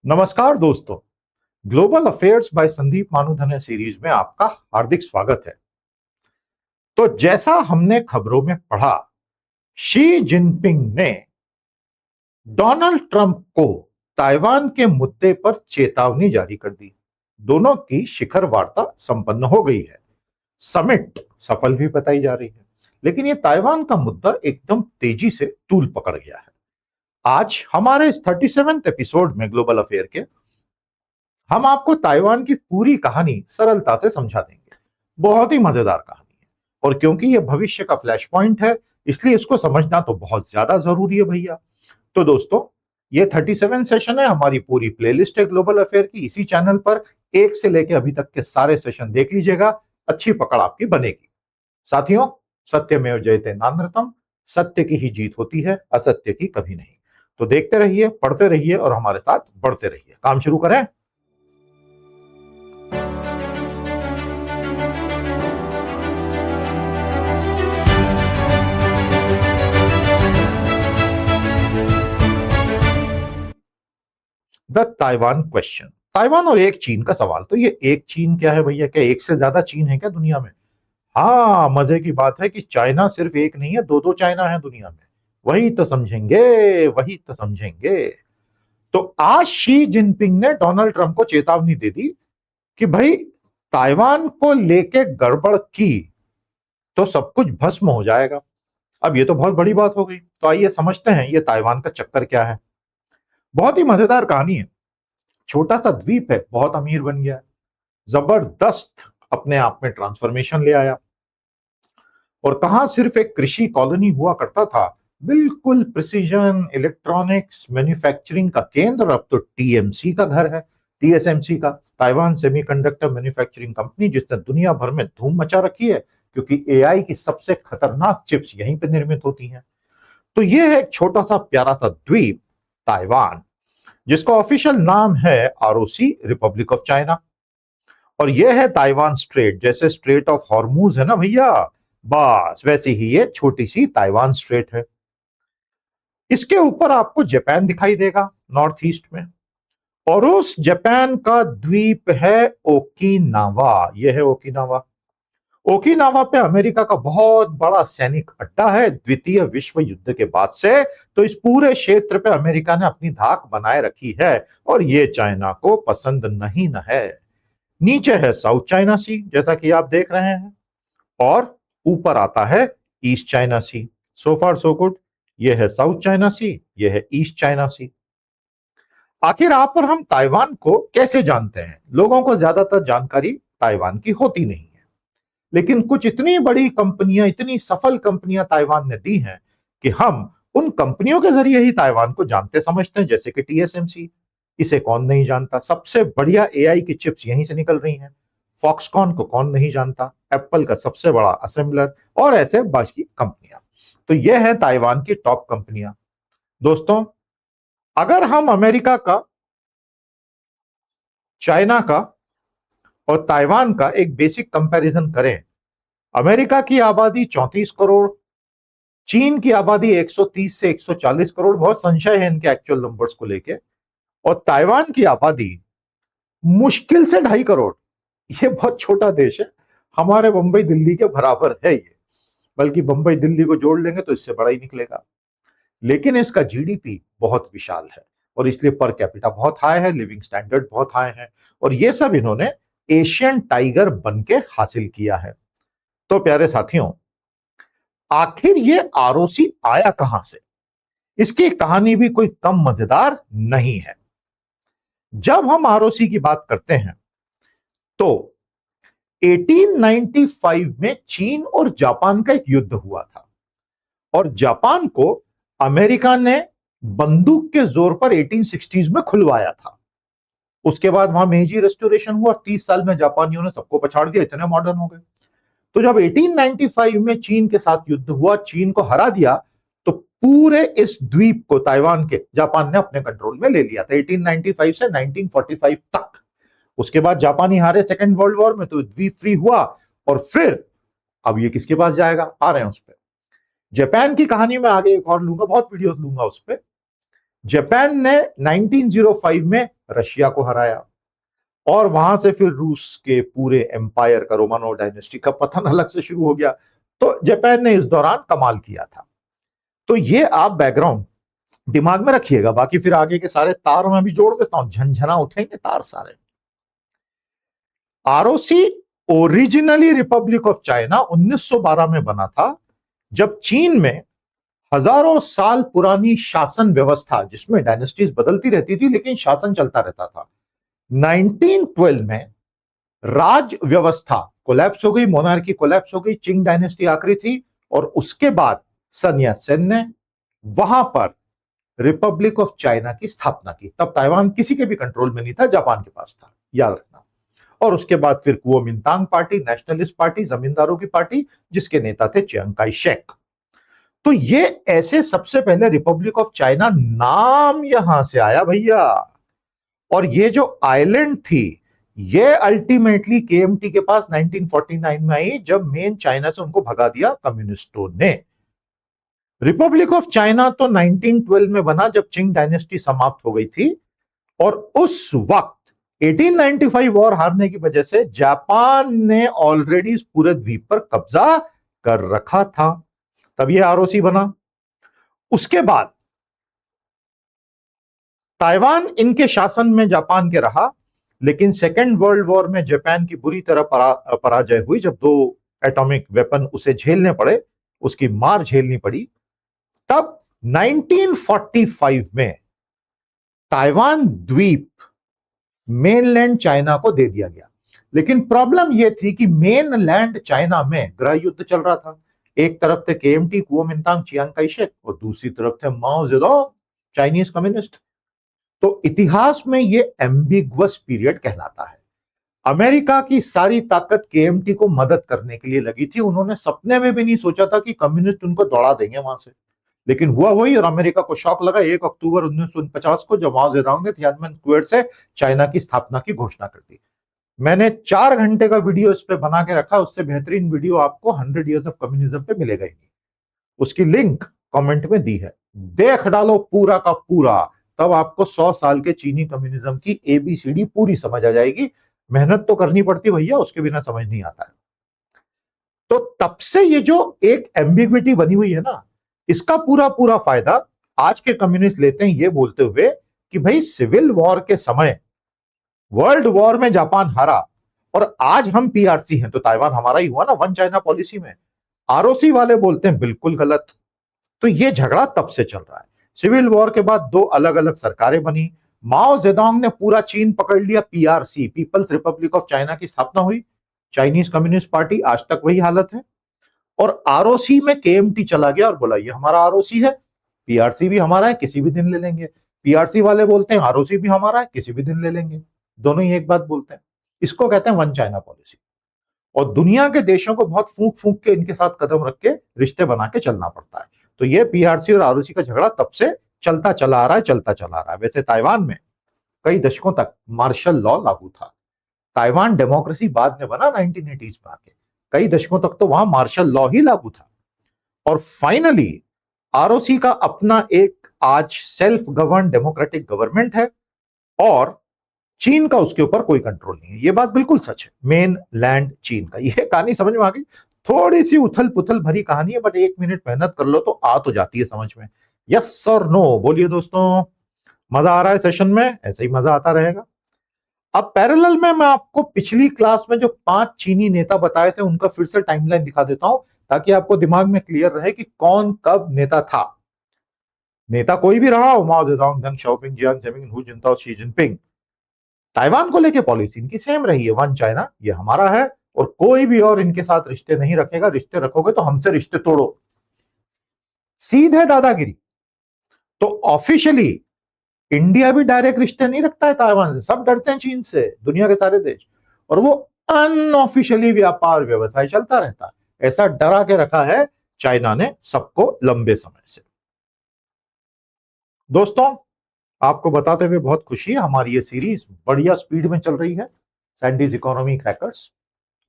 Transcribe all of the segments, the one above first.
नमस्कार दोस्तों। Global affairs by Sandeep Manudhane series में आपका हार्दिक स्वागत है। तो जैसा हमने खबरों में पढ़ा, शी जिनपिंग ने डोनाल्ड ट्रंप को ताइवान के मुद्दे पर चेतावनी जारी कर दी। दोनों की शिखर वार्ता संपन्न हो गई है। समिट सफल भी बताई जा रही है, लेकिन ये ताइवान का मुद्दा एकदम तेजी से तूल पकड़ गया है। आज हमारे इस 37वें एपिसोड में ग्लोबल अफेयर के हम आपको ताइवान की पूरी कहानी सरलता से समझा देंगे। बहुत ही मजेदार कहानी है, और क्योंकि यह भविष्य का फ्लैश पॉइंट है, इसलिए इसको समझना तो बहुत ज्यादा जरूरी है भैया। तो दोस्तों, ये 37 सेशन है। हमारी पूरी प्लेलिस्ट है ग्लोबल अफेयर की इसी चैनल पर। एक से लेके अभी तक के सारे सेशन देख लीजिएगा, अच्छी पकड़ आपकी बनेगी। साथियों, सत्यमेव जयते नानृतम, सत्य की ही जीत होती है, असत्य की कभी नहीं। तो देखते रहिए, पढ़ते रहिए और हमारे साथ बढ़ते रहिए। काम शुरू करें। The Taiwan question. ताइवान और एक चीन का सवाल। तो ये एक चीन क्या है भैया? क्या एक से ज्यादा चीन है क्या दुनिया में? हाँ, मजे की बात है कि चाइना सिर्फ एक नहीं है, दो दो चाइना है दुनिया में। वही तो समझेंगे, वही तो समझेंगे। तो आज शी जिनपिंग ने डोनाल्ड ट्रंप को चेतावनी दे दी कि भाई, ताइवान को लेके गड़बड़ की तो सब कुछ भस्म हो जाएगा। अब ये तो बहुत बड़ी बात हो गई। तो आइए समझते हैं ये ताइवान का चक्कर क्या है। बहुत ही मजेदार कहानी है। छोटा सा द्वीप है, बहुत अमीर बन गया है, जबरदस्त अपने आप में ट्रांसफॉर्मेशन ले आया। और कहां सिर्फ एक कृषि कॉलोनी हुआ करता था, बिल्कुल प्रिसीजन इलेक्ट्रॉनिक्स मैन्युफैक्चरिंग का केंद्र अब तो टीएमसी का घर है। टीएसएमसी का, ताइवान सेमीकंडक्टर मैन्युफैक्चरिंग कंपनी, जिसने दुनिया भर में धूम मचा रखी है, क्योंकि एआई की सबसे खतरनाक चिप्स यहीं पे निर्मित होती हैं। तो यह है एक छोटा सा प्यारा सा द्वीप ताइवान, जिसका ऑफिशियल नाम है आरओसी, रिपब्लिक ऑफ चाइना। और यह है ताइवान स्ट्रेट। जैसे स्ट्रेट ऑफ हॉर्मूज है ना भैया, बस वैसे ही ये छोटी सी ताइवान स्ट्रेट है। इसके ऊपर आपको जापान दिखाई देगा नॉर्थ ईस्ट में, और उस जापान का द्वीप है ओकिनावा। यह है ओकिनावा। ओकिनावा पे अमेरिका का बहुत बड़ा सैनिक अड्डा है द्वितीय विश्व युद्ध के बाद से। तो इस पूरे क्षेत्र पे अमेरिका ने अपनी धाक बनाए रखी है, और ये चाइना को पसंद नहीं न है। नीचे है साउथ चाइना सी, जैसा कि आप देख रहे हैं, और ऊपर आता है ईस्ट चाइना सी। सो फार सो गुड। यह है साउथ चाइना सी, यह है ईस्ट चाइना सी। आखिर आप और हम ताइवान को कैसे जानते हैं? लोगों को ज्यादातर जानकारी ताइवान की होती नहीं है, लेकिन कुछ इतनी बड़ी कंपनियां, इतनी सफल कंपनियां ताइवान ने दी हैं कि हम उन कंपनियों के जरिए ही ताइवान को जानते समझते हैं। जैसे कि टीएसएमसी, इसे कौन नहीं जानता? सबसे बढ़िया एआई की चिप्स यहीं से निकल रही हैं। फॉक्सकॉन को कौन नहीं जानता? एप्पल का सबसे बड़ा असेंबलर, और ऐसे बाकी कंपनियां। तो ये है ताइवान की टॉप कंपनियां। दोस्तों, अगर हम अमेरिका का, चाइना का और ताइवान का एक बेसिक कंपैरिजन करें, अमेरिका की आबादी 34 करोड़, चीन की आबादी 130 से 140 करोड़, बहुत संशय है इनके एक्चुअल नंबर्स को लेके, और ताइवान की आबादी मुश्किल से 2.5 करोड़। ये बहुत छोटा देश है, हमारे मुंबई दिल्ली के बराबर है ये। बल्कि मुंबई दिल्ली को जोड़ लेंगे तो इससे बड़ा ही निकलेगा। लेकिन इसका जीडीपी बहुत विशाल है, और इसलिए पर कैपिटा बहुत हाई है, लिविंग स्टैंडर्ड बहुत हाई है, और ये सब इन्होंने एशियन टाइगर बन के हासिल किया है। तो प्यारे साथियों, आखिर ये आरओसी आया कहां से? इसकी कहानी भी कोई कम मजेदार नहीं है। जब हम आरओसी की बात करते हैं तो 1895 में चीन और जापान का एक युद्ध हुआ था, और जापान को अमेरिका ने बंदूक के जोर पर 1860s में खुलवाया था। उसके बाद वहां मेजी रेस्टोरेशन हुआ, 30 साल में जापानियों ने सबको पछाड़ दिया, इतने मॉडर्न हो गए। तो जब 1895 में चीन के साथ युद्ध हुआ, चीन को हरा दिया, तो पूरे इस द्वीप को, ताइवान के, जापान ने अपने कंट्रोल में ले लिया था 1895 से 1945 तक। उसके बाद जापानी हारे सेकेंड वर्ल्ड वॉर में, तो द्वीप फ्री हुआ, और फिर अब ये किसके पास जाएगा? आ रहे हैं उस पर। जापान की कहानी में आगे एक और लूंगा, बहुत वीडियोस लूंगा उस पर। जापान ने 1905 में रशिया को हराया और वहां से फिर रूस के पूरे एम्पायर का, रोमानो डायनेस्टी का पतन अलग से शुरू हो गया। तो जापान ने इस दौरान कमाल किया था। तो ये आप बैकग्राउंड दिमाग में रखिएगा, बाकी फिर आगे के सारे तार मैं भी जोड़ देता हूं, झंझना उठेंगे तार सारे। ROC originally Republic of China 1912 में बना था, जब चीन में हजारों साल पुरानी शासन व्यवस्था, जिसमें डायनेस्टीज बदलती रहती थी लेकिन शासन चलता रहता था, 1912 में राज व्यवस्था कोलैप्स हो गई, मोनार्की कोलैप्स हो गई, चिंग डायनेस्टी आखिरी थी, और उसके बाद सन यात्सेन ने वहां पर रिपब्लिक ऑफ चाइना की स्थापना की। तब ताइवान किसी के भी कंट्रोल में नहीं था, जापान के पास था, याद रखना। और उसके बाद फिर कुओमिंतांग पार्टी, नेशनलिस्ट पार्टी, जमींदारों की पार्टी, जिसके नेता थे चियांग काई शेक। तो ये ऐसे सबसे पहले रिपब्लिक ऑफ चाइना नाम यहां से आया भैया। और ये जो आइलैंड थी, ये अल्टीमेटली केएमटी के पास 1949 में आई, जब मेन चाइना से उनको भगा दिया कम्युनिस्टों ने। रिपब्लिक ऑफ चाइना तो 1912 में बना, जब चिंग डायनेस्टी समाप्त हो गई थी, और उस वक्त 1895 वॉर हारने की वजह से जापान ने ऑलरेडी इस पूरे द्वीप पर कब्जा कर रखा था, तब ये आरओसी बना। उसके बाद ताइवान इनके शासन में जापान के रहा, लेकिन सेकेंड वर्ल्ड वॉर में जापान की बुरी तरह पराजय हुई, जब 2 एटॉमिक वेपन उसे झेलने पड़े, उसकी मार झेलनी पड़ी। तब 1945 में ताइवान द्वीप मेनलैंड चाइना को दे दिया गया। लेकिन प्रॉब्लम यह थी कि मेनलैंड चाइना में गृह युद्ध चल रहा था। एक तरफ थे KMT, Kuomintang, Chiang Kai Shek, और दूसरी तरफ थे माओ जेडोंग, चाइनीज कम्युनिस्ट। तो इतिहास में यह एम्बिगुअस पीरियड कहलाता है। अमेरिका की सारी ताकत केएमटी को मदद करने के लिए लगी थी। उन्होंने सपने में भी नहीं सोचा था कि कम्युनिस्ट उनको दौड़ा देंगे वहां से, लेकिन हुआ वही, और अमेरिका को शॉक लगा 1 अक्टूबर 1949 को, जब माओ जेडोंग ने तियानमेन स्क्वायर से चाइना की स्थापना की घोषणा कर दी। मैंने 4 घंटे का वीडियो इस पे बना के रखा, उससे बेहतरीन वीडियो आपको 100 Years ऑफ कम्युनिज्म पे मिलेगा ही नहीं। उसकी लिंक कमेंट में दी है, देख डालो पूरा का पूरा, तब आपको 100 साल के चीनी कम्युनिज्म की एबीसीडी पूरी समझ आ जाएगी। मेहनत तो करनी पड़ती भैया, उसके बिना समझ नहीं आता है। तो तब से ये जो एक एम्बिग्विटी बनी हुई है ना, इसका पूरा पूरा फायदा आज के कम्युनिस्ट लेते हैं, ये बोलते हुए कि भाई सिविल वॉर के समय वर्ल्ड वॉर में जापान हारा, और आज हम पीआरसी हैं, तो ताइवान हमारा ही हुआ ना वन चाइना पॉलिसी में। आरओसी वाले बोलते हैं बिल्कुल गलत। तो ये झगड़ा तब से चल रहा है। सिविल वॉर के बाद 2 अलग अलग सरकारें बनी, माओ जेडोंग ने पूरा चीन पकड़ लिया, PRC, People's Republic of China की स्थापना हुई, चाइनीज कम्युनिस्ट पार्टी, आज तक वही हालत है। और आरओसी में केएमटी चला गया और बोला ये हमारा आरओसी है, पीआरसी भी हमारा है, किसी भी दिन ले लेंगे। पीआरसी वाले बोलते हैं आरओसी भी हमारा है, किसी भी दिन ले लेंगे। दोनों ही एक बात बोलते हैं। इसको कहते हैं वन चाइना पॉलिसी। और दुनिया के देशों को बहुत फूंक फूंक के इनके साथ कदम रख के रिश्ते बना के चलना पड़ता है। तो ये पीआरसी और आरओसी का झगड़ा तब से चलता चला आ रहा है, चलता चला आ रहा है। वैसे ताइवान में कई दशकों तक मार्शल लॉ लागू था। ताइवान डेमोक्रेसी बाद में बना 1980s में आके, कई दशकों तक तो वहां मार्शल लॉ ही लागू था। और फाइनली आरओसी का अपना एक आज सेल्फ गवर्न डेमोक्रेटिक गवर्नमेंट है, और चीन का उसके ऊपर कोई कंट्रोल नहीं है। ये बात बिल्कुल सच है, मेन लैंड चीन का। ये कहानी समझ में आ गई? थोड़ी सी उथल पुथल भरी कहानी है, बट 1 मिनट मेहनत कर लो तो आ तो जाती है समझ में। यस और नो बोलिए दोस्तों। मजा आ रहा है सेशन में? ऐसे ही मजा आता रहेगा। अब पैरेलल में मैं आपको पिछली क्लास में जो 5 चीनी नेता बताए थे उनका फिर से टाइमलाइन दिखा देता हूं, ताकि आपको दिमाग में क्लियर रहे कि कौन कब नेता था। नेता कोई भी रहा हो, माओ जेडोंग, दंग Xiaoping, Jiang जेमिंग, who जिनताओ, Xi Jinping, Taiwan को लेके पॉलिसी इनकी सेम रही है, वन चाइना, ये हमारा है, और कोई भी और इनके साथ रिश्ते नहीं रखेगा। रिश्ते रखोगे तो हमसे रिश्ते तोड़ो, सीधे दादागिरी। तो ऑफिशियली इंडिया भी डायरेक्ट रिश्ते नहीं रखता है ताइवान से, सब डरते हैं चीन से, दुनिया के सारे देश। और वो अनऑफिशियली व्यापार व्यवसाय चलता रहता है। ऐसा डरा के रखा है चाइना ने सबको लंबे समय से। दोस्तों, आपको बताते हुए बहुत खुशी है, हमारी ये सीरीज बढ़िया स्पीड में चल रही है, सैंडीज इकोनॉमी क्रैकर्स।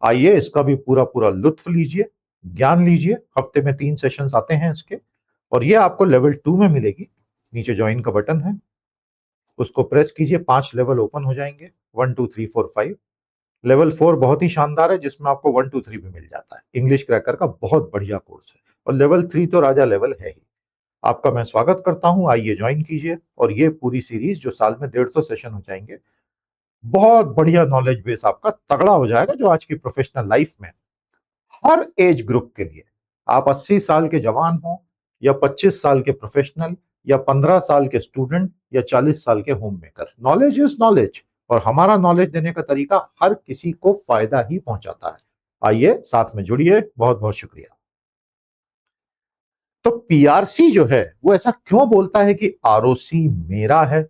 आइए इसका भी पूरा पूरा लुत्फ लीजिए, ज्ञान लीजिए। हफ्ते में 3 सेशंस आते हैं इसके, और ये आपको लेवल 2 में मिलेगी। नीचे ज्वाइन का बटन है, उसको प्रेस कीजिए, 5 लेवल ओपन हो जाएंगे, 1 2 3 4 5। लेवल 4 बहुत ही शानदार है, जिसमें आपको 1 2 3 भी मिल जाता है। इंग्लिश क्रैकर का बहुत बढ़िया कोर्स है, और लेवल 3 तो राजा लेवल है ही। आपका मैं स्वागत करता हूं, आइए ज्वाइन कीजिए। और ये पूरी सीरीज जो साल में 150 सेशन हो जाएंगे, बहुत बढ़िया नॉलेज बेस आपका तगड़ा हो जाएगा, जो आज की प्रोफेशनल लाइफ में हर एज ग्रुप के लिए, आप 80 साल के जवान हो, या 25 साल के प्रोफेशनल, या 15 साल के स्टूडेंट, या 40 साल के home maker, knowledge is knowledge. और हमारा नॉलेज देने का तरीका हर किसी को फायदा ही पहुंचाता है। आइए साथ में जुड़िए, बहुत बहुत शुक्रिया। तो पीआरसी जो है वो ऐसा क्यों बोलता है कि आरओसी मेरा है?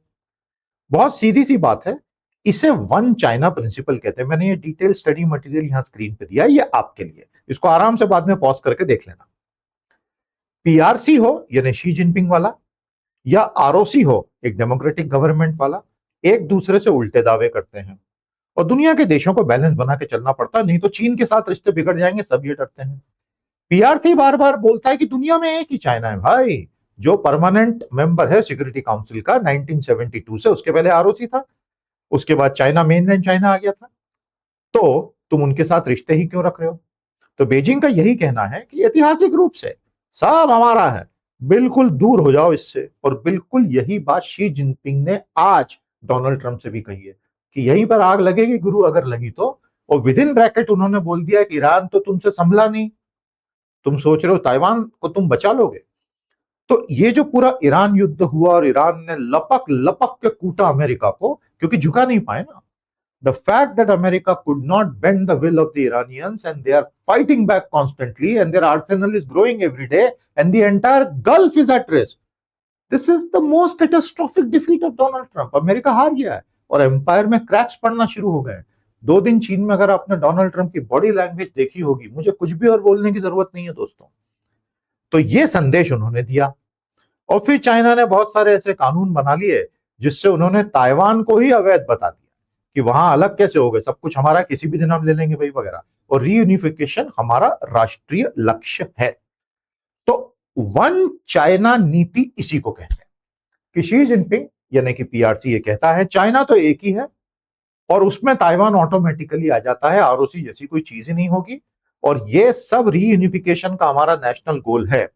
बहुत सीधी सी बात है, इसे वन चाइना प्रिंसिपल कहते हैं। मैंने ये डिटेल स्टडी मटेरियल यहां स्क्रीन पे दिया है, ये आपके लिए, इसको आराम से बाद में पॉज करके देख लेना। पीआरसी हो यानी शी जिनपिंग वाला, या आरओसी हो एक डेमोक्रेटिक गवर्नमेंट वाला, एक दूसरे से उल्टे दावे करते हैं, और दुनिया के देशों को बैलेंस बना के चलना पड़ता है, नहीं तो चीन के साथ रिश्ते बिगड़ जाएंगे, सब ये डरते हैं। पीआरसी बार बार बोलता है कि दुनिया में एक ही चाइना है भाई, जो परमानेंट मेंबर है सिक्योरिटी काउंसिल का 1972 से, उसके पहले आरओसी था, उसके बाद चाइना मेनलैंड चाइना आ गया था, तो तुम उनके साथ रिश्ते ही क्यों रख रहे हो? तो बीजिंग का यही कहना है कि ऐतिहासिक रूप से सब हमारा है, बिल्कुल दूर हो जाओ इससे। और बिल्कुल यही बात शी जिनपिंग ने आज डोनाल्ड ट्रंप से भी कही है कि यहीं पर आग लगेगी गुरु, अगर लगी तो। और विद इन ब्रैकेट उन्होंने बोल दिया कि ईरान तो तुमसे संभला नहीं, तुम सोच रहे हो ताइवान को तुम बचा लोगे। तो ये जो पूरा ईरान युद्ध हुआ, और ईरान ने लपक लपक के कूटा अमेरिका को, क्योंकि झुका नहीं पाए ना। The fact that America could not bend the will of the Iranians, and they are fighting back constantly, and their arsenal is growing every day, and the entire Gulf is at risk. This is the most catastrophic defeat of Donald Trump. America हार गया है, और empire में cracks पड़ना शुरू हो गए। 2 दिन चीन में अगर आपने डोनाल्ड ट्रंप की बॉडी लैंग्वेज देखी होगी, मुझे कुछ भी और बोलने की जरूरत नहीं है दोस्तों। तो ये संदेश उन्होंने दिया, और फिर चाइना ने बहुत सारे ऐसे कानून बना लिए जिससे उन्होंने ताइवान को ही अवैध बता दिया कि वहां अलग कैसे हो गए, सब कुछ हमारा, किसी भी दिन हम ले लेंगे भाई वगैरह। और रीयूनिफिकेशन हमारा राष्ट्रीय लक्ष्य है। तो वन चाइना नीति इसी को कहते हैं कि शी जिनपिंग यानी कि पीआरसी ये कहता है चाइना तो एक ही है, और उसमें ताइवान ऑटोमेटिकली आ जाता है, आरओसी जैसी कोई चीज ही नहीं होगी। और ये सब रीयूनिफिकेशन का हमारा नेशनल गोल है।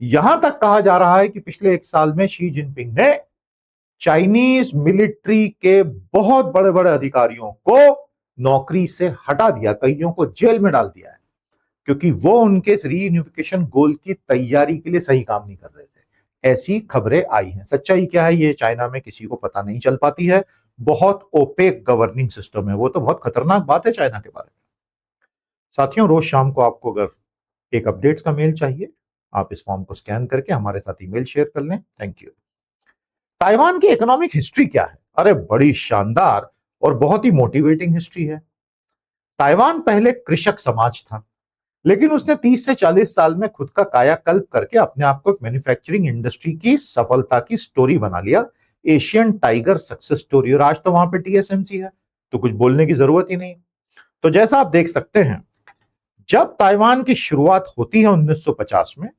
यहां तक कहा जा रहा है कि पिछले 1 साल में शी जिनपिंग ने चाइनीज मिलिट्री के बहुत बड़े बड़े अधिकारियों को नौकरी से हटा दिया, कईयों को जेल में डाल दिया है, क्योंकि वो उनके रीयूनिफिकेशन गोल की तैयारी के लिए सही काम नहीं कर रहे थे। ऐसी खबरें आई हैं। सच्चाई क्या है ये चाइना में किसी को पता नहीं चल पाती है, बहुत ओपेक गवर्निंग सिस्टम है। वो तो बहुत खतरनाक बात है चाइना के बारे में। साथियों, रोज शाम को आपको अगर एक अपडेट्स का मेल चाहिए, आप इस फॉर्म को स्कैन करके हमारे साथ ईमेल शेयर कर लें। Thank you. ताइवान की इकोनॉमिक हिस्ट्री क्या है? अरे बड़ी शानदार और बहुत ही मोटिवेटिंग हिस्ट्री है। ताइवान पहले कृषक समाज था, लेकिन उसने 30 से 40 साल में खुद का कायाकल्प करके अपने आप को एक मैन्युफैक्चरिंग इंडस्ट्री की सफलता की स्टोरी बना लिया। Asian tiger success story. और आज तो वहां पे टीएसएमसी है, तो कुछ बोलने की जरूरत ही नहीं। तो जैसा आप देख सकते हैं, जब ताइवान की शुरुआत होती है 1950 में,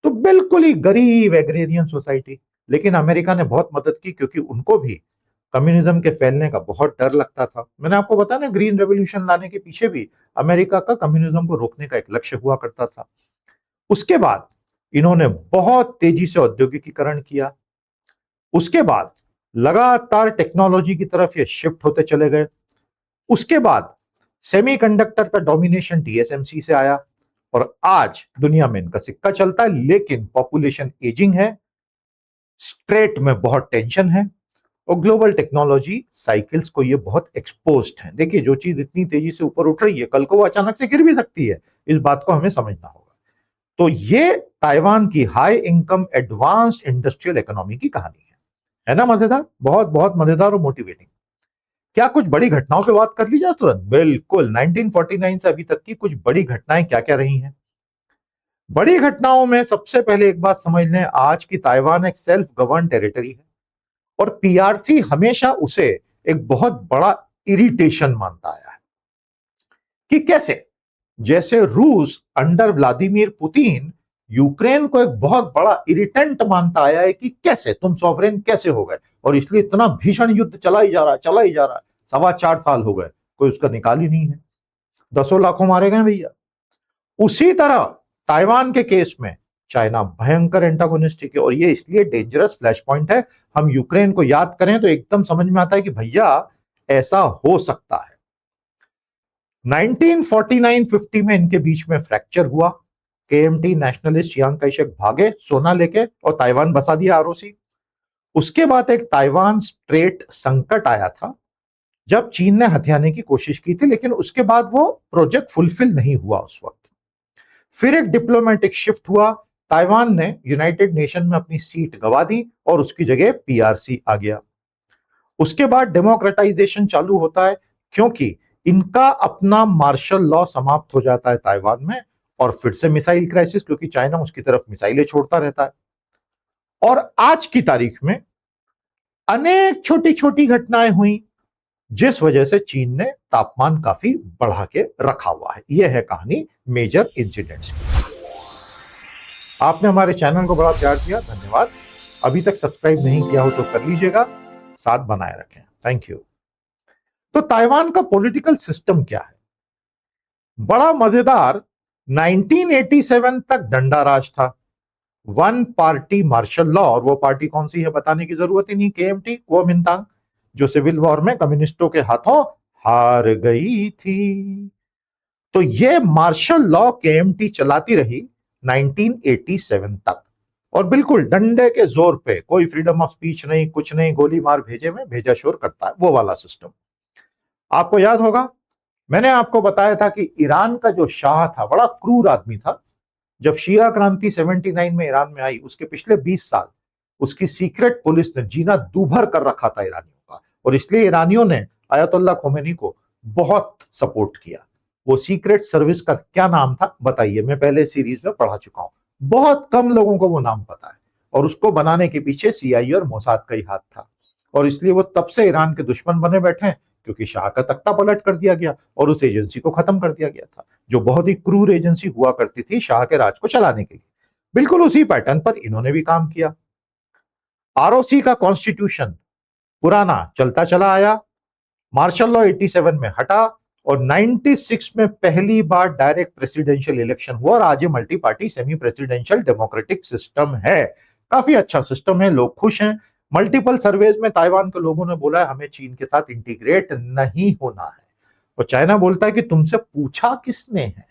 तो बिल्कुल ही गरीब एग्रेरियन सोसाइटी, लेकिन अमेरिका ने बहुत मदद की, क्योंकि उनको भी कम्युनिज्म के फैलने का बहुत डर लगता था। मैंने आपको बताया ना, ग्रीन रेवोल्यूशन लाने के पीछे भी अमेरिका का कम्युनिज्म को रोकने का एक लक्ष्य हुआ करता था। उसके बाद इन्होंने बहुत तेजी से औद्योगिकीकरण किया। उसके बाद लगातार टेक्नोलॉजी की तरफ ये शिफ्ट होते चले गए। उसके बाद सेमीकंडक्टर का डोमिनेशन टीएसएमसी से आया, और आज दुनिया में इनका सिक्का चलता है। लेकिन पॉपुलेशन एजिंग है, स्ट्रेट में बहुत टेंशन है, और ग्लोबल टेक्नोलॉजी साइकिल्स को ये बहुत एक्सपोज्ड है। देखिए, जो चीज इतनी तेजी से ऊपर उठ रही है, कल को वो अचानक से गिर भी सकती है। इस बात को हमें समझना होगा। तो ये ताइवान की high income advanced industrial economy की कहानी है ना? मजेदार, बहुत बहुत मजेदार और मोटिवेटिंग। क्या कुछ बड़ी घटनाओं पे बात कर ली जाए तुरंत? बिल्कुल। 1949 से अभी तक की कुछ बड़ी घटनाएं क्या क्या रही हैं? बड़ी घटनाओं में सबसे पहले एक बात समझ लें, आज की ताइवान एक सेल्फ गवर्न टेरिटरी है, और पीआरसी हमेशा उसे एक बहुत बड़ा इरिटेशन मानता आया है। कि कैसे? जैसे रूस अंडर व्लादिमीर पुतिन यूक्रेन को एक बहुत बड़ा इरिटेंट मानता आया है कि कैसे तुम सॉवरेन कैसे हो गए, और इसलिए इतना भीषण युद्ध चला ही जा रहा है, चला ही जा रहा है। 4.25 साल हो गए, कोई उसका निकाल ही नहीं है। दसों लाखों मारे गए भैया। उसी तरह ताइवान के केस में चाइना भयंकर एंटागोनिस्टिक है, और ये इसलिए डेंजरस फ्लैश पॉइंट है। हम यूक्रेन को याद करें तो एकदम समझ में आता है कि भैया ऐसा हो सकता है। 1949-50 में इनके बीच में फ्रैक्चर हुआ। KMT nationalist Chiang Kai Shek भागे सोना लेके और ताइवान बसा दिया आरओसी। उसके बाद एक ताइवान स्ट्रेट संकट आया था जब चीन ने हथियाने की कोशिश की थी, लेकिन उसके बाद वो प्रोजेक्ट फुलफिल नहीं हुआ उस वक्त। फिर एक डिप्लोमेटिक शिफ्ट हुआ, ताइवान ने यूनाइटेड नेशन में अपनी सीट गंवा दी और उसकी जगह पीआरसी आ गया। उसके बाद डेमोक्रेटाइजेशन चालू होता है, क्योंकि इनका अपना मार्शल लॉ समाप्त हो जाता है ताइवान में, और फिर से मिसाइल क्राइसिस, क्योंकि चाइना उसकी तरफ मिसाइलें छोड़ता रहता है। और आज की तारीख में अनेक छोटी छोटी घटनाएं हुई जिस वजह से चीन ने तापमान काफी बढ़ा के रखा हुआ है। यह है कहानी मेजर इंसिडेंट्स की। आपने हमारे चैनल को बड़ा प्यार दिया, धन्यवाद। अभी तक सब्सक्राइब नहीं किया हो तो कर लीजिएगा, साथ बनाए रखें। Thank you. तो ताइवान का पॉलिटिकल सिस्टम क्या है? बड़ा मजेदार। 1987 तक डंडा राज था, वन पार्टी मार्शल लॉ, और वो पार्टी कौन सी है बताने की जरूरत ही नहीं, केएमटी, कुओमिंतांग, जो सिविल वॉर में कम्युनिस्टों के हाथों हार गई थी। तो ये मार्शल लॉ केएमटी चलाती रही 1987 तक, और बिल्कुल डंडे के जोर पे, कोई फ्रीडम ऑफ स्पीच नहीं, कुछ नहीं, गोली मार भेजे में भेजा शोर करता है, वो वाला सिस्टम। आपको याद होगा मैंने आपको बताया था कि ईरान का जो शाह था बड़ा क्रूर आदमी था। जब शिया क्रांति 79 में ईरान में आई, उसके पिछले 20 साल उसकी सीक्रेट पुलिस ने जीना दूभर कर रखा था ईरानियों का, और इसलिए ईरानियों ने अयतुल्ला खोमेनी को बहुत सपोर्ट किया। वो सीक्रेट सर्विस का क्या नाम था बताइए? मैं पहले सीरीज में पढ़ा चुका हूं, बहुत कम लोगों को वो नाम पता है। और उसको बनाने के पीछे सीआईए और मोसाद का ही हाथ था, और इसलिए वो तब से ईरान के दुश्मन बने बैठे हैं, क्योंकि शाह का तख्ता पलट कर दिया गया और उस एजेंसी को खत्म कर दिया गया था, जो बहुत ही क्रूर एजेंसी हुआ करती थी शाह के राज को चलाने के लिए। बिल्कुल उसी पैटर्न पर इन्होंने भी काम किया। आरओसी का कॉन्स्टिट्यूशन पुराना चलता चला आया, मार्शल लॉ 87 में हटा, और 96 में पहली बार डायरेक्ट प्रेसिडेंशियल इलेक्शन हुआ, और आज ये multi party semi presidential democratic system है। काफी अच्छा सिस्टम है, लोग खुश हैं। मल्टीपल सर्वेज में ताइवान के लोगों ने बोला है हमें चीन के साथ इंटीग्रेट नहीं होना है, और चाइना बोलता है कि तुमसे पूछा किसने है।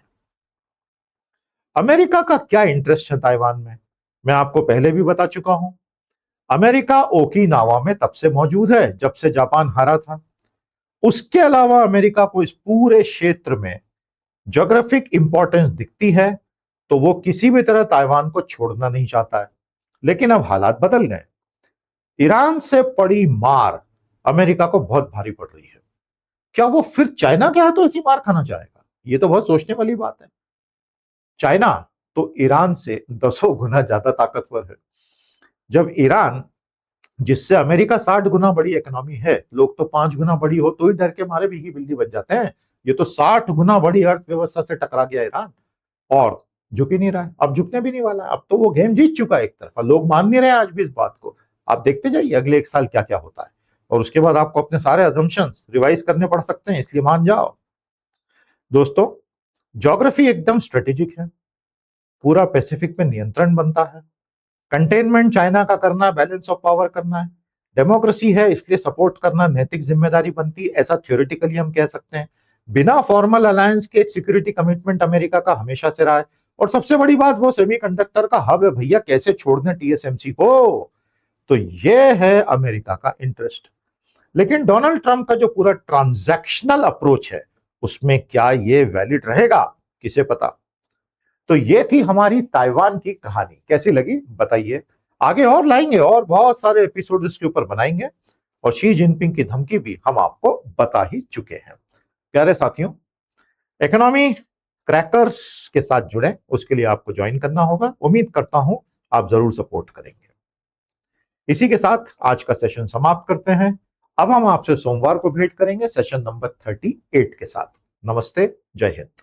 अमेरिका का क्या इंटरेस्ट है ताइवान में? मैं आपको पहले भी बता चुका हूं। अमेरिका ओकिनावा में तब से मौजूद है जब से जापान हारा था। उसके अलावा अमेरिका को इस पूरे क्षेत्र में ज्योग्राफिक इंपॉर्टेंस दिखती है, तो वो किसी भी तरह ताइवान को छोड़ना नहीं चाहता है। लेकिन अब हालात बदल गए। ईरान से पड़ी मार अमेरिका को बहुत भारी पड़ रही है। क्या वो फिर चाइना के हाथों ऐसी मार खाना चाहेगा? ये तो बहुत सोचने वाली बात है। चाइना तो ईरान से दसों गुना ज्यादा ताकतवर है। जब ईरान, जिससे अमेरिका 60 गुना बड़ी इकोनॉमी है, लोग तो 5 गुना बड़ी हो तो ही डर के मारे भीगी बिल्ली बन जाते हैं, ये तो 60 गुना बड़ी अर्थव्यवस्था से टकरा गया ईरान, और झुक ही नहीं रहा है। अब झुकने भी नहीं वाला है, अब तो वो गेम जीत चुका है एक तरफा। लोग मान नहीं रहे आज भी इस बात को। आप देखते जाइए अगले 1 साल क्या क्या होता है, और उसके बाद आपको अपने सारे अजम्पशंस रिवाइज करने पड़ सकते हैं, इसलिए मान जाओ। दोस्तों, ज्योग्राफी एकदम स्ट्रेटेजिक है, पूरा पैसिफिक में नियंत्रण बनता है। कंटेनमेंट चाइना का करना, बैलेंस ऑफ पावर करना है। डेमोक्रेसी है, इसलिए सपोर्ट करना नैतिक जिम्मेदारी बनती है, ऐसा थ्योरेटिकली हम कह सकते हैं। बिना फॉर्मल अलायंस के सिक्योरिटी कमिटमेंट अमेरिका का हमेशा से रहा है। और सबसे बड़ी बात, वो सेमीकंडक्टर का हब है भैया, कैसे छोड़ दें टीएसएमसी को। तो ये है अमेरिका का इंटरेस्ट। लेकिन डोनाल्ड ट्रंप का जो पूरा ट्रांजैक्शनल अप्रोच है, उसमें क्या ये वैलिड रहेगा, किसे पता। तो ये थी हमारी ताइवान की कहानी, कैसी लगी बताइए। आगे और लाएंगे, और बहुत सारे एपिसोड इसके ऊपर बनाएंगे, और शी जिनपिंग की धमकी भी हम आपको बता ही चुके हैं। प्यारे साथियों, इकोनॉमी क्रैकर्स के साथ जुड़े, उसके लिए आपको ज्वाइन करना होगा। उम्मीद करता हूं आप जरूर सपोर्ट करेंगे। इसी के साथ आज का सेशन समाप्त करते हैं। अब हम आपसे सोमवार को भेंट करेंगे सेशन नंबर 38 के साथ। नमस्ते, जय हिंद।